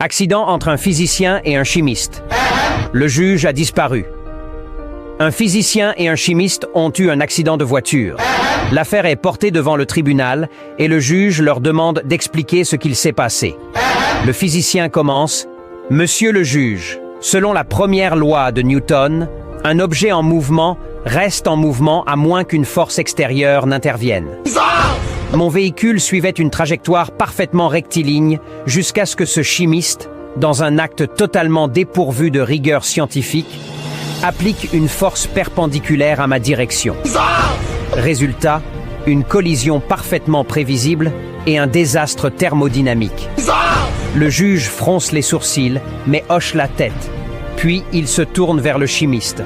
Accident entre un physicien et un chimiste. Le juge a disparu. Un physicien et un chimiste ont eu un accident de voiture. L'affaire est portée devant le tribunal et le juge leur demande d'expliquer ce qu'il s'est passé. Le physicien commence. « Monsieur le juge, selon la première loi de Newton, un objet en mouvement reste en mouvement à moins qu'une force extérieure n'intervienne. Mon véhicule suivait une trajectoire parfaitement rectiligne jusqu'à ce que ce chimiste, dans un acte totalement dépourvu de rigueur scientifique, applique une force perpendiculaire à ma direction. Résultat, une collision parfaitement prévisible et un désastre thermodynamique. Le juge fronce les sourcils, mais hoche la tête. Puis il se tourne vers le chimiste.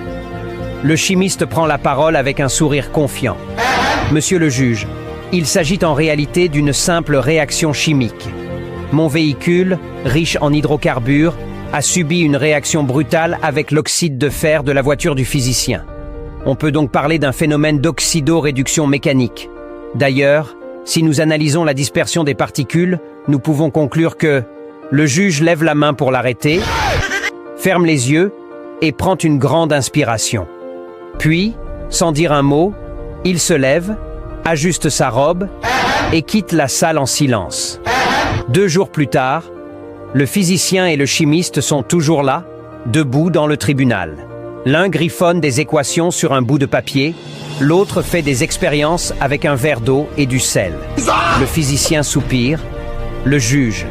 Le chimiste prend la parole avec un sourire confiant. « Monsieur le juge, il s'agit en réalité d'une simple réaction chimique. Mon véhicule, riche en hydrocarbures, a subi une réaction brutale avec l'oxyde de fer de la voiture du physicien. On peut donc parler d'un phénomène d'oxydoréduction mécanique. D'ailleurs, si nous analysons la dispersion des particules, nous pouvons conclure que le juge lève la main pour l'arrêter, ferme les yeux et prend une grande inspiration. Puis, sans dire un mot, il se lève, ajuste sa robe et quitte la salle en silence. 2 jours plus tard, le physicien et le chimiste sont toujours là, debout dans le tribunal. L'un griffonne des équations sur un bout de papier, l'autre fait des expériences avec un verre d'eau et du sel. Le physicien soupire. Le juge.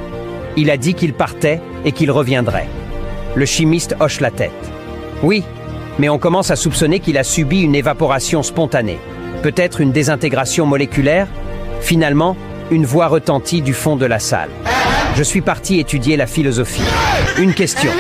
Il a dit qu'il partait et qu'il reviendrait. Le chimiste hoche la tête. Oui, mais on commence à soupçonner qu'il a subi une évaporation spontanée. Peut-être une désintégration moléculaire. Finalement, une voix retentit du fond de la salle. Je suis parti étudier la philosophie. Une question.